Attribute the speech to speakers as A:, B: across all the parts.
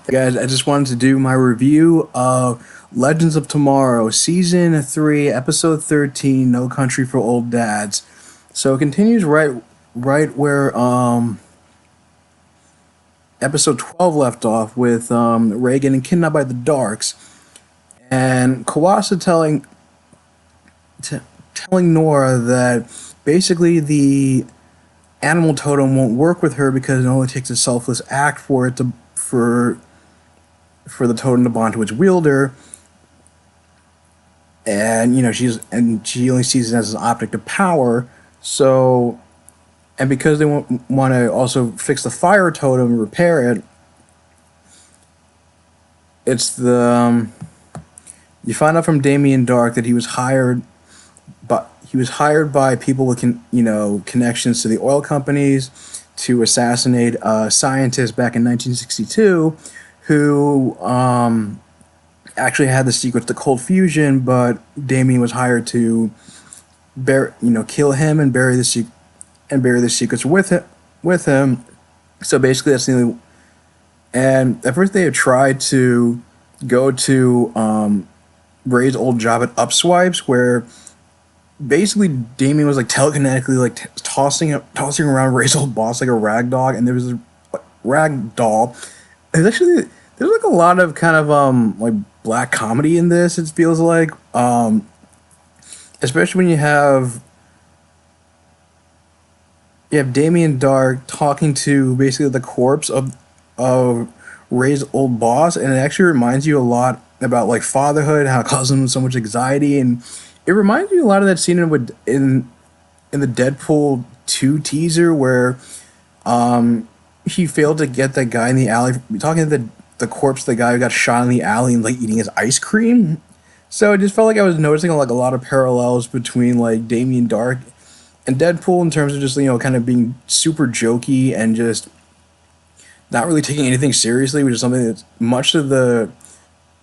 A: Guys, I just wanted to do my review of Legends of Tomorrow, Season 3, Episode 13, No Country for Old Dads. So it continues right where Episode 12 left off with Ray getting kidnapped by the Darks. And Kawasa t- telling Nora that basically the animal totem won't work with her because it only takes a selfless act for the totem to bond to its wielder, and she only sees it as an object of power. So, and because they want to also fix the fire totem and repair it, it's the you find out from Damien Dark that he was hired by people with connections to the oil companies to assassinate a scientist back in 1962 who actually had the secrets to cold fusion, but Damien was hired to kill him and bury the secrets with him. So basically, that's the only. And at first, they had tried to go to Ray's old job at Upswipes, where basically Damien was like telekinetically tossing around Ray's old boss like a rag dog, and there was a rag doll. There's like a lot of kind of like black comedy in this. It feels like, especially when you have Damien Dark talking to basically the corpse of Ray's old boss, and it actually reminds you a lot about like fatherhood, how it causes him so much anxiety, and it reminds me a lot of that scene in the Deadpool 2 teaser where he failed to get that guy in the alley, talking to the corpse of the guy who got shot in the alley and like eating his ice cream. So it just felt like I was noticing like a lot of parallels between like Damien Dark and Deadpool in terms of just kind of being super jokey and just not really taking anything seriously, which is something that's much to the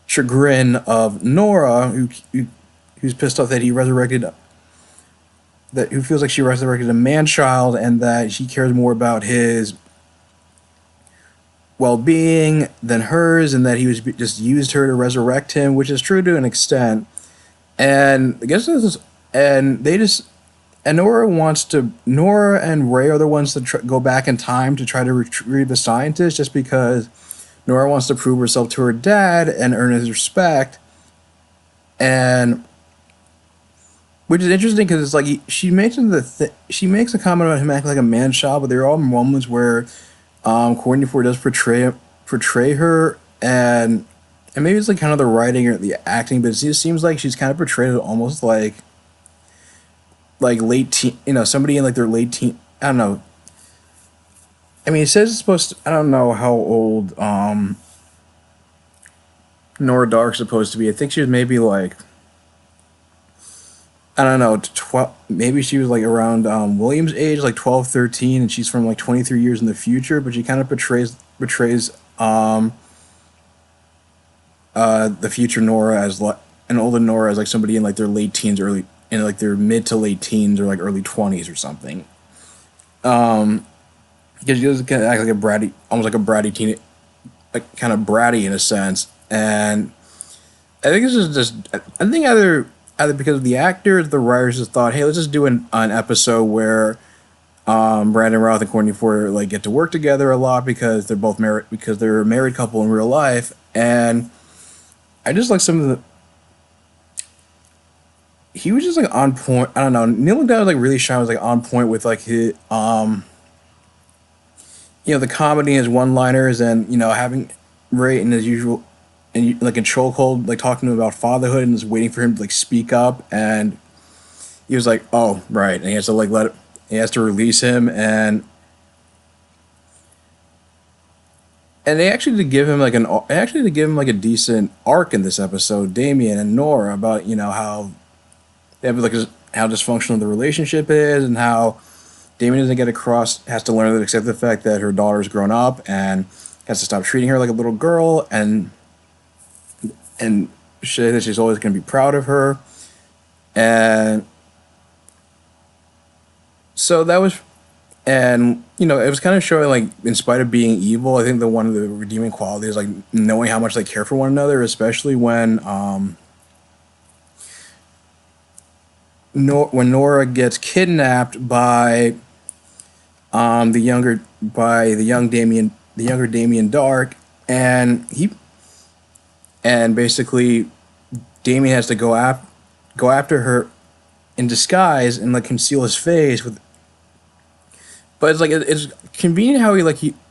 A: chagrin of Nora, who's pissed off that who feels like she resurrected a man child and that she cares more about his well-being than hers, and that he was just used her to resurrect him, which is true to an extent. And I guess this is, and they just and Nora and Ray are the ones that go back in time to try to retrieve the scientist, just because Nora wants to prove herself to her dad and earn his respect. And which is interesting because it's like she makes a comment about him acting like a man child, but there are all moments where Courtney Ford does portray her, and maybe it's like kind of the writing or the acting, but it just seems like she's kind of portrayed almost like late teen, somebody in like their late teen. I don't know. I mean, it says it's supposed to. I don't know how old Nora Dark's supposed to be. I think she was maybe like, I don't know, 12. Maybe she was like around William's age, like 12, 13, and she's from like 23 years in the future. But she kind of portrays the future Nora as like an older Nora as like somebody in like their late teens, early in like their mid to late teens or like early 20s or something. Because she does kind of act like a bratty, almost like a bratty teen, like kind of bratty in a sense. And I think this is just, I think either because of the actors, the writers just thought, hey, let's just do an episode where Brandon Routh and Courtney Ford like get to work together a lot because they're both married, because they're a married couple in real life. And I just like some of the, he was just like on point. I don't know. Neil McDonough was like really shine, was like on point with like his the comedy and his one liners, and having Ray in his usual, and like in chokehold, like talking to him about fatherhood and just waiting for him to like speak up. And he was like, oh right, and he has to like let it, he has to release him. And they actually did give him like a decent arc in this episode, Damien and Nora, about how they have like how dysfunctional the relationship is, and how Damien doesn't get across, has to learn to accept the fact that her daughter's grown up and has to stop treating her like a little girl, and say that she's always going to be proud of her. And so that was, And it was kind of showing like, in spite of being evil, I think the one of the redeeming qualities is like knowing how much they care for one another, especially when Nora gets kidnapped by the young Damien Dark, and basically Damien has to go after her in disguise and like conceal his face with. But it's like it's convenient how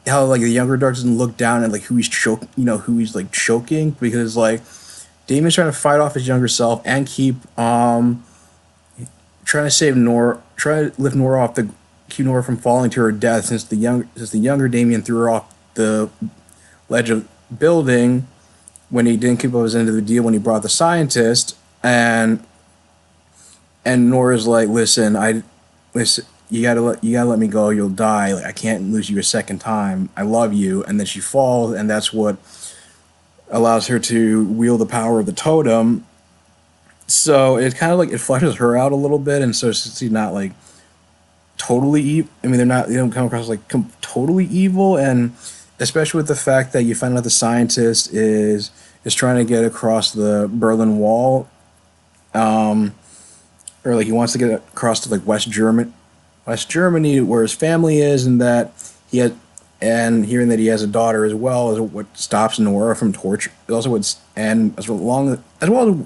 A: how like the younger Dark doesn't look down at like who he's who he's like choking, because like Damien's trying to fight off his younger self and trying to save Nora, try to lift Nora off the keep Nora from falling to her death, since the younger Damien threw her off the ledge of building when he didn't keep up his end of the deal when he brought the scientist. And Nora's like, listen, you gotta let me go, you'll die, like I can't lose you a second time, I love you. And then she falls, and that's what allows her to wield the power of the totem. So it kind of like it fleshes her out a little bit, and so she's not like totally evil. I mean, they don't come across like totally evil. And especially with the fact that you find out the scientist is trying to get across the Berlin Wall, or like he wants to get across to like West Germany, where his family is, and that he had, and hearing that he has a daughter as well is what stops Nora from torture. Also, as well as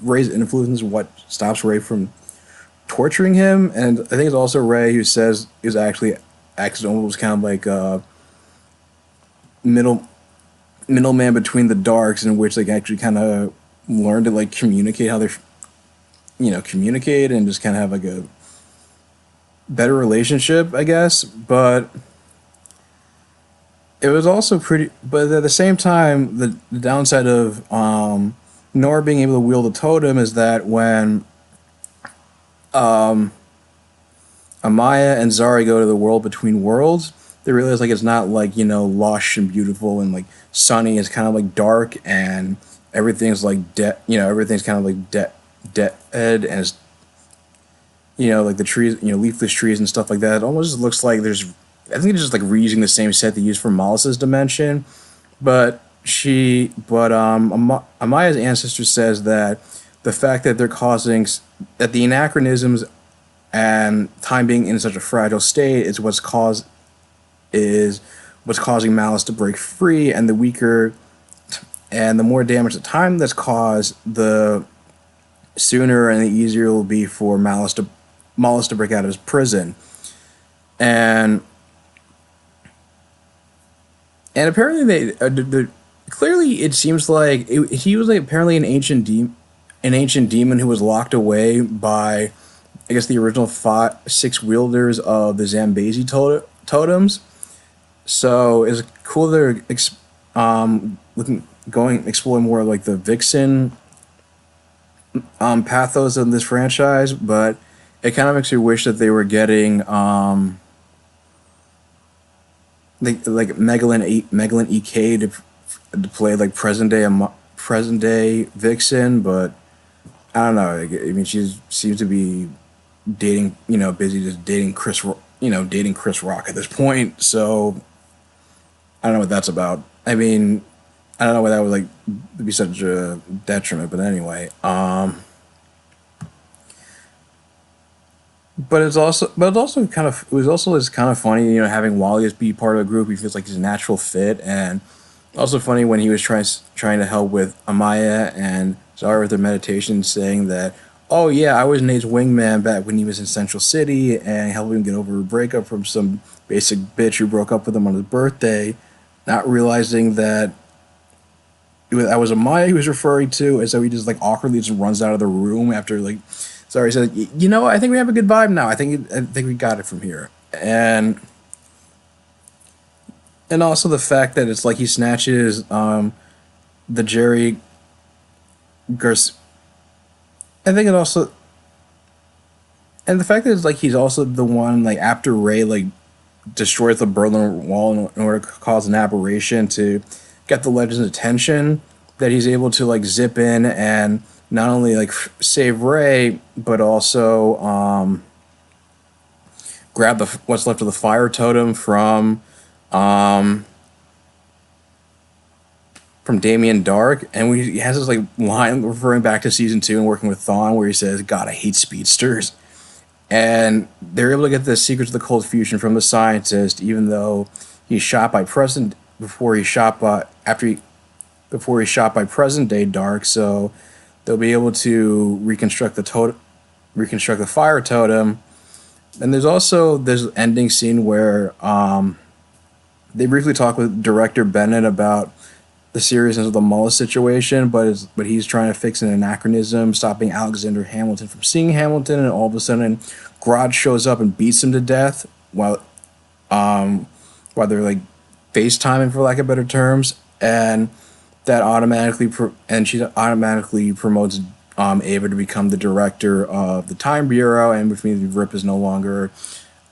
A: Ray's influence, what stops Ray from torturing him. And I think it's also Ray who says is actually accidental, was kind of like a middleman between the Darks, in which they actually kind of learn to like communicate how they're communicate and just kind of have like a better relationship, I guess. But it was also pretty. But at the same time, the downside of Nora being able to wield a totem is that when Amaya and Zari go to the world between worlds, they realize like it's not like lush and beautiful and like sunny. It's kind of like dark, and everything's like everything's kind of like dead, and it's like the trees, leafless trees and stuff like that. It almost looks like I think it's just like reusing the same set they used for Mollis's dimension. But Amaya's ancestor says that the fact that that the anachronisms and time being in such a fragile state is what's causing Malice to break free, and the more damage the time that's caused, the sooner and the easier it will be for Malice to break out of his prison. And apparently clearly it seems like he was like apparently an ancient demon who was locked away by, I guess, the original six wielders of the Zambezi totems. So it's cool they're exploring more like the Vixen pathos of this franchise, but it kind of makes me wish that they were getting like Megalyn EK to play like present day Vixen. But I don't know. I mean, she seems to be dating, busy just dating Chris Rock at this point. So I don't know what that's about. I mean, I don't know why that would like be such a detriment. But anyway, but it was also just kind of funny, having Wally as be part of a group. He feels like he's a natural fit, and also funny when he was trying to help with Amaya and Zara with their meditation, saying that, oh yeah, I was Nate's wingman back when he was in Central City, and helping him get over a breakup from some basic bitch who broke up with him on his birthday, not realizing that that was Amaya he was referring to, and so he just like awkwardly just runs out of the room after like. Sorry, he said, I think we have a good vibe now. I think we got it from here. And also the fact that it's like he snatches the Jerry Garcia. I think it also, and the fact that it's like he's also the one like after Ray like destroys the Berlin Wall in order to cause an aberration to get the Legend's attention, that he's able to like zip in and not only like save Ray, but also grab the what's left of the fire totem um, from Damien Dark, and he has this like line referring back to season 2 and working with Thawne, where he says, "God, I hate speedsters." And they're able to get the secrets of the cold fusion from the scientist, even though he's shot by present before he's shot by after he before he's shot by present day Dark. So they'll be able to reconstruct the fire totem. And there's also this ending scene where they briefly talk with director Bennett about the seriousness of the Mullis situation, but he's trying to fix an anachronism, stopping Alexander Hamilton from seeing Hamilton, and all of a sudden, Grodd shows up and beats him to death while they're like FaceTiming, for lack of better terms, and that she automatically promotes Ava to become the director of the Time Bureau, and which means Rip is no longer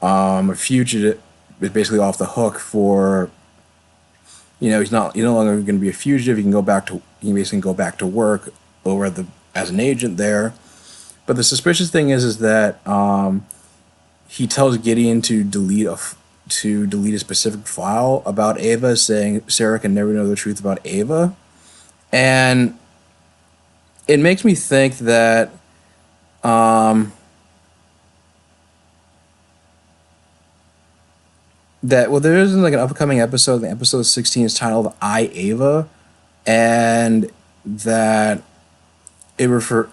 A: a fugitive, is basically off the hook for. He's no longer going to be a fugitive. He can basically go back to work over as an agent there. But the suspicious thing is that he tells Gideon to delete a specific file about Ava, saying Sarah can never know the truth about Ava, and it makes me think that there is like an upcoming episode. The episode 16 is titled "I Ava," and that it refer,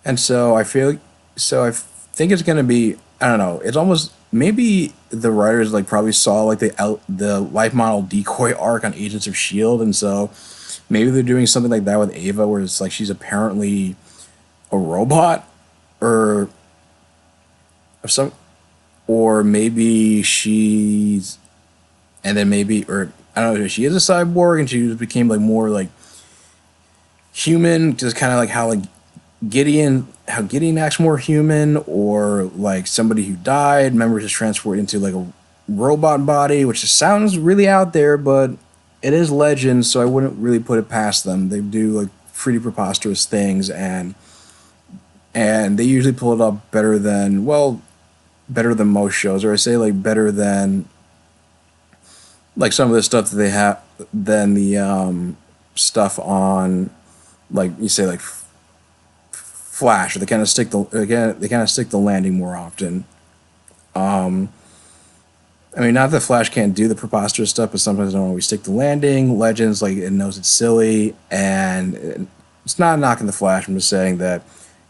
A: and so I think it's gonna be, I don't know. It's almost, maybe the writers like probably saw like the life model decoy arc on Agents of Shield, and so maybe they're doing something like that with Ava, where it's like she's apparently a robot, or some. Or maybe she's, and then maybe, or I don't know, she is a cyborg and she just became like more like human, just kind of like how Gideon acts more human, or like somebody who died, members is transported into like a robot body, which just sounds really out there, but it is Legend, so I wouldn't really put it past them. They do like pretty preposterous things, and they usually pull it off better than most shows, or I say like better than like some of the stuff that they have than the stuff on, like you say, like Flash, or they kind of stick the landing more often. I mean, not that Flash can't do the preposterous stuff, but sometimes they don't always stick the landing. Legends, like, it knows it's silly, and it's not knocking the Flash. I'm just saying that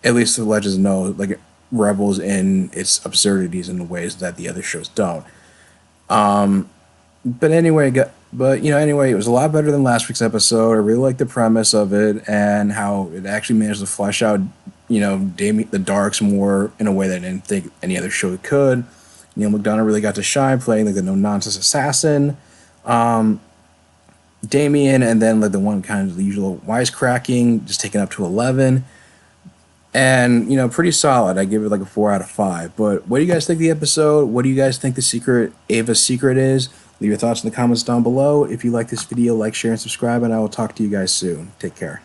A: at least the Legends know, like, revels in its absurdities in the ways that the other shows don't. But anyway, it was a lot better than last week's episode. I really liked the premise of it and how it actually managed to flesh out, the Darks more in a way that I didn't think any other show could. Neil McDonough really got to shine, playing like the no-nonsense assassin, Damien, and then like the one kind of the usual wisecracking, just taken up to 11. And, pretty solid. I give it like a 4 out of 5. But what do you guys think of the episode? What do you guys think Ava's secret is? Leave your thoughts in the comments down below. If you like this video, like, share, and subscribe, and I will talk to you guys soon. Take care.